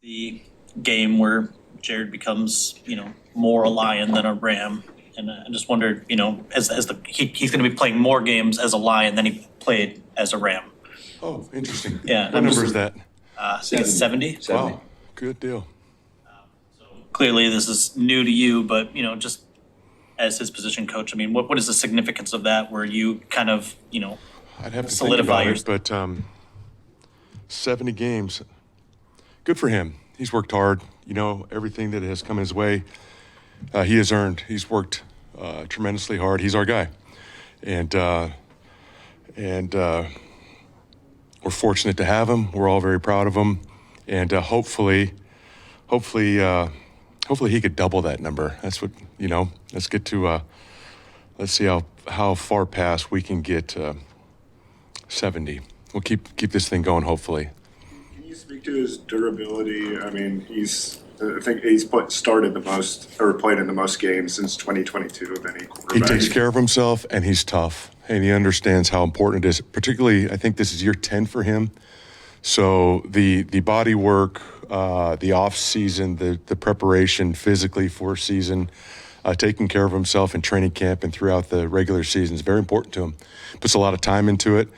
the game where Jared becomes, more a Lion than a Ram. And I just wondered, he's going to be playing more games as a Lion than he played as a Ram. Oh, interesting. Yeah. What number is that? I think it's 70. Wow, good deal. So clearly this is new to you, but, just as his position coach, I mean, what is the significance of that where you kind of, I'd have to solidify think about it, but 70 games, good for him. He's worked hard. Everything that has come his way, he has earned. He's worked tremendously hard. He's our guy, and we're fortunate to have him. We're all very proud of him, and hopefully he could double that number. That's what Let's get to. Let's see how far past we can get 70. We'll keep this thing going. Hopefully. Can you speak to his durability? I mean, I think he's started the most or played in the most games since 2022 of any quarterback. He takes care of himself, and he's tough, and he understands how important it is. Particularly, I think this is year 10 for him. So the body work, the off season, the preparation physically for season, taking care of himself in training camp and throughout the regular season is very important to him. Puts a lot of time into it,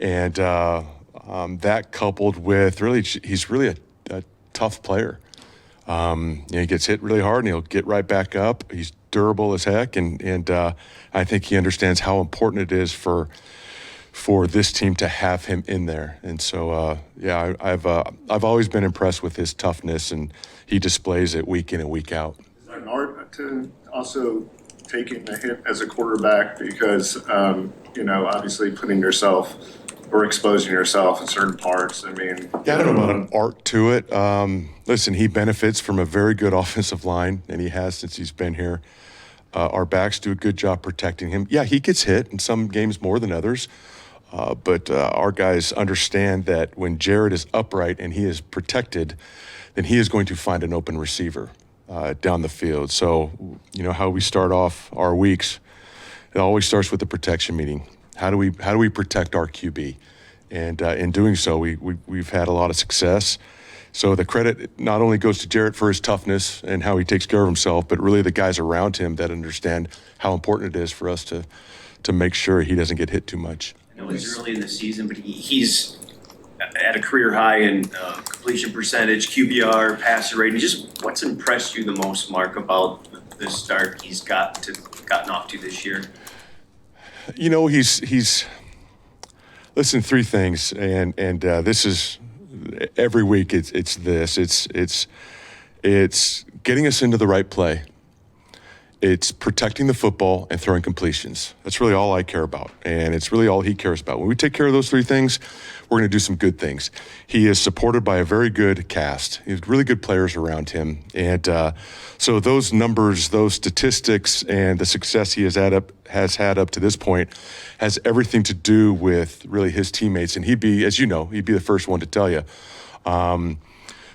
and that coupled with he's really a tough player. He gets hit really hard and he'll get right back up. He's durable as heck, and I think he understands how important it is for this team to have him in there. And so, I've always been impressed with his toughness, and he displays it week in and week out. Is there an art to also taking the hit as a quarterback because, obviously putting yourself or exposing yourself in certain parts? I mean, yeah, I don't know about an art to it. Listen, he benefits from a very good offensive line, and he has since he's been here. Our backs do a good job protecting him. Yeah, he gets hit in some games more than others, but our guys understand that when Jared is upright and he is protected, then he is going to find an open receiver down the field. So, how we start off our weeks, it always starts with the protection meeting. How do we protect our QB? And in doing so, we've had a lot of success. So the credit not only goes to Jarrett for his toughness and how he takes care of himself, but really the guys around him that understand how important it is for us to make sure he doesn't get hit too much. I know it's early in the season, but he's at a career high in completion percentage, QBR, passer rating. Just what's impressed you the most, Mark, about the start he's gotten off to this year? He's listen, three things, and this is every week. It's getting us into the right play. It's protecting the football and throwing completions. That's really all I care about, and it's really all he cares about. When we take care of those three things, we're going to do some good things. He is supported by a very good cast. He has really good players around him, and so those numbers, those statistics, and the success he has had up to this point has everything to do with really his teammates. And he'd be the first one to tell you.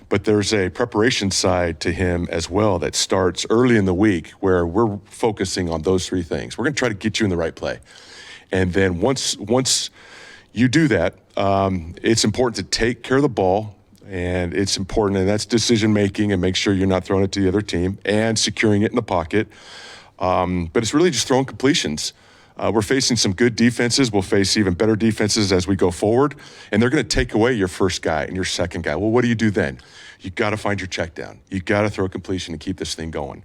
But there's a preparation side to him as well that starts early in the week where we're focusing on those three things. We're going to try to get you in the right play. And then once you do that, it's important to take care of the ball, and it's important, and that's decision-making and make sure you're not throwing it to the other team and securing it in the pocket. But it's really just throwing completions. We're facing some good defenses. We'll face even better defenses as we go forward, and they're going to take away your first guy and your second guy. Well, what do you do then? You got to find your check down. You got to throw a completion and keep this thing going.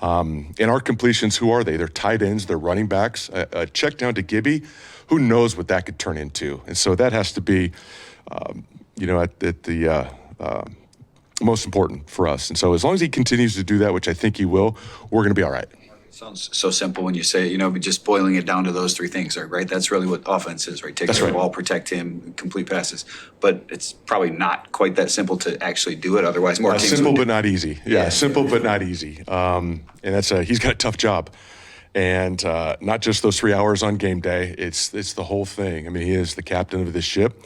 And our completions, who are they? They're tight ends. They're running backs. A check down to Gibby, who knows what that could turn into? And so that has to be, at the most important for us. And so as long as he continues to do that, which I think he will, we're going to be all right. Sounds so simple when you say, just boiling it down to those three things, right? That's really what offense is, right? Take care of the ball, protect him, complete passes. But it's probably not quite that simple to actually do it. Otherwise, more teams simple would but not easy. Yeah, simple but not easy. And that's he's got a tough job, and not just those 3 hours on game day. It's the whole thing. I mean, he is the captain of this ship,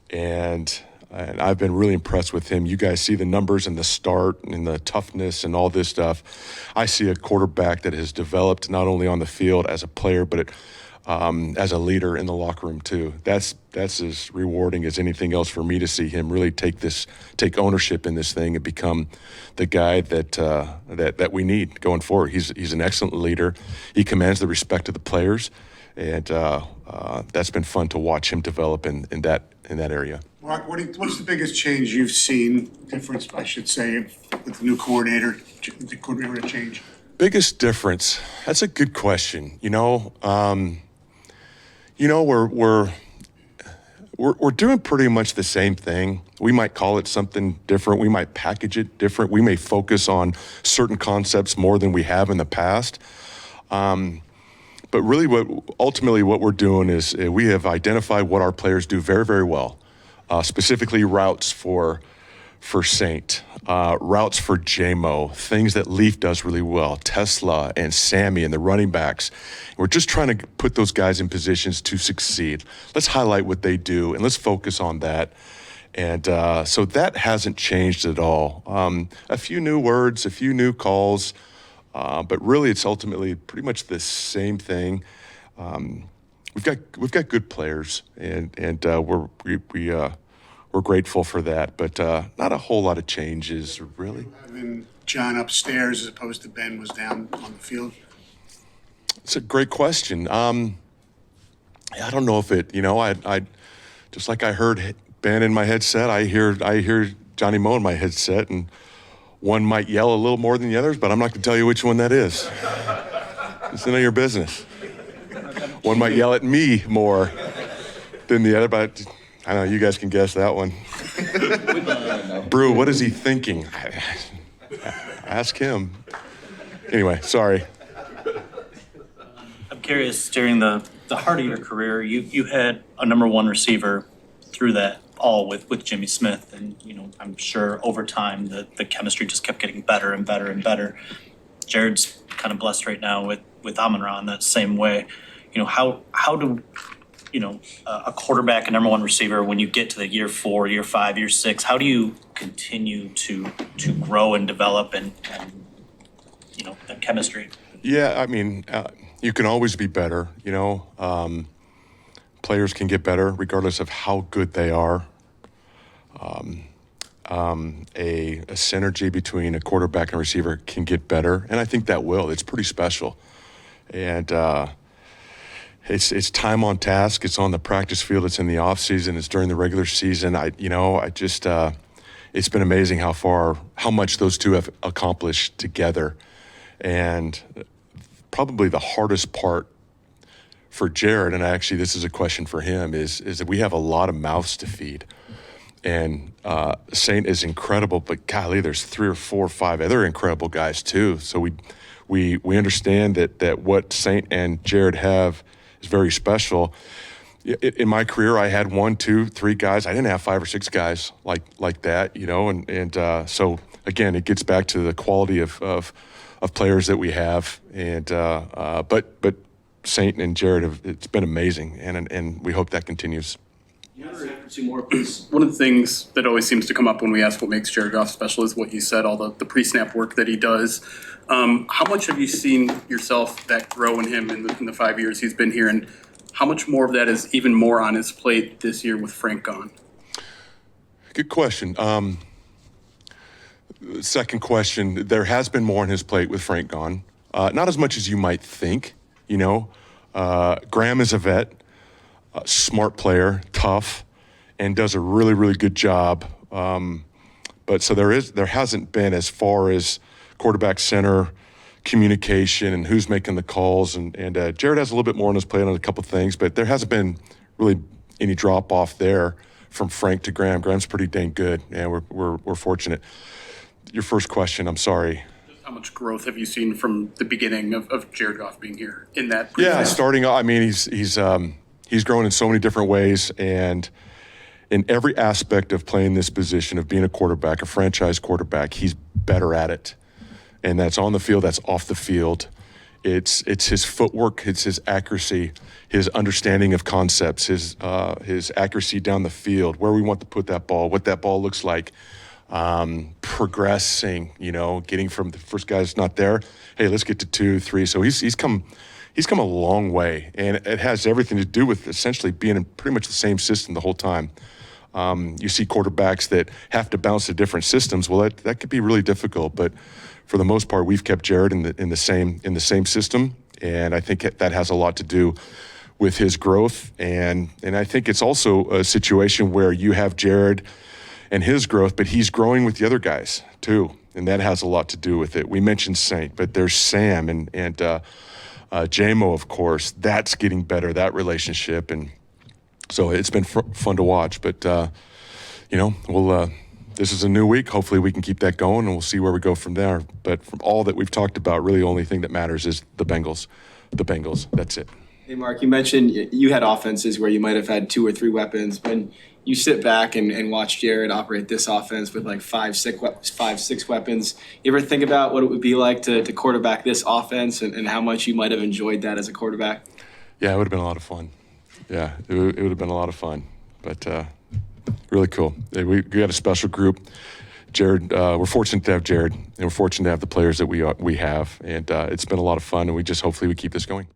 and I've been really impressed with him. You guys see the numbers and the start and the toughness and all this stuff. I see a quarterback that has developed not only on the field as a player, but as a leader in the locker room too. That's as rewarding as anything else for me to see him really take ownership in this thing and become the guy that we need going forward. He's an excellent leader. He commands the respect of the players, and that's been fun to watch him develop in that area. Mark, what's the biggest change you've seen, difference, I should say, with the new coordinator, the coordinator change? Biggest difference? That's a good question. We're doing pretty much the same thing. We might call it something different. We might package it different. We may focus on certain concepts more than we have in the past. But really ultimately what we're doing is we have identified what our players do very, very well, specifically routes for Saint, routes for JMO, things that Leaf does really well, Tesla and Sammy and the running backs. We're just trying to put those guys in positions to succeed. Let's highlight what they do and let's focus on that. And so that hasn't changed at all. A few new words, a few new calls, but really it's ultimately pretty much the same thing. We've got good players, and we're grateful for that, but not a whole lot of changes, really. Having John upstairs as opposed to Ben was down on the field? It's a great question. I don't know if it, I just like I heard Ben in my headset, I hear Johnny Moe in my headset, and one might yell a little more than the others, but I'm not going to tell you which one that is. It's none of your business. One might yell at me more than the other, but I don't know, you guys can guess that one. Brew, what is he thinking? Ask him. Anyway, sorry. I'm curious, during the heart of your career, you had a number one receiver through that all with Jimmy Smith, and I'm sure over time the chemistry just kept getting better and better and better. Jared's kind of blessed right now with Amon-Ra in that same way. How do a quarterback, a number one receiver, when you get to the year 4, year 5, year 6, how do you continue to grow and develop and the chemistry? Yeah, I mean, you can always be better, players can get better regardless of how good they are. A synergy between a quarterback and receiver can get better, and I think that will. It's pretty special. And it's time on task. It's on the practice field. It's in the off season. It's during the regular season. It's been amazing how much those two have accomplished together. And probably the hardest part for Jared, and actually this is a question for him, is that we have a lot of mouths to feed. And Saint is incredible, but golly, there's 3 or 4 or 5 other incredible guys too. So we understand that what Saint and Jared have is very special. In my career, I had 1, 2, 3 guys. I didn't have 5 or 6 guys like that, and so again, it gets back to the quality of players that we have. And but Saint and Jared it's been amazing, and we hope that continues. Two more, please. One of the things that always seems to come up when we ask what makes Jared Goff special is what you said, all the pre-snap work that he does. How much have you seen yourself that grow in him in the 5 years he's been here, and how much more of that is even more on his plate this year with Frank gone? Good question. Second question, there has been more on his plate with Frank gone. Not as much as you might think, Graham is a vet, a smart player, tough, and does a really, really good job. But so there hasn't been, as far as quarterback center communication and who's making the calls, and Jared has a little bit more on his plate on a couple things, but there hasn't been really any drop off there from Frank to Graham. Graham's pretty dang good, and we're fortunate. Your first question, I'm sorry. How much growth have you seen from the beginning of Jared Goff being here in that? Yeah, starting off, I mean, he's grown in so many different ways, and in every aspect of playing this position, of being a quarterback, a franchise quarterback, he's better at it. And that's on the field, that's off the field. It's his footwork, it's his accuracy, his understanding of concepts, his accuracy down the field, where we want to put that ball, what that ball looks like, progressing, getting from the first guy's not there, hey, let's get to 2, 3. So he's he's come a long way, and it has everything to do with essentially being in pretty much the same system the whole time. You see quarterbacks that have to bounce to different systems. Well, that could be really difficult, but for the most part, we've kept Jared in the same system, and I think that has a lot to do with his growth. And I think it's also a situation where you have Jared and his growth, but he's growing with the other guys too, and that has a lot to do with it. We mentioned Saint, but there's Sam and JMO, of course. That's getting better, that relationship, and so it's been fun to watch. But we'll. This is a new week. Hopefully we can keep that going, and we'll see where we go from there. But from all that we've talked about, really the only thing that matters is the Bengals. The Bengals. That's it. Hey, Mark, you mentioned you had offenses where you might have had 2 or 3 weapons. When you sit back and watch Jared operate this offense with like 5, 6 weapons, you ever think about what it would be like to quarterback this offense and how much you might have enjoyed that as a quarterback? Yeah, it would have been a lot of fun. Yeah, it would have been a lot of fun. But really cool. We got a special group. Jared, we're fortunate to have Jared, and we're fortunate to have the players that we have. And it's been a lot of fun, and hopefully we keep this going.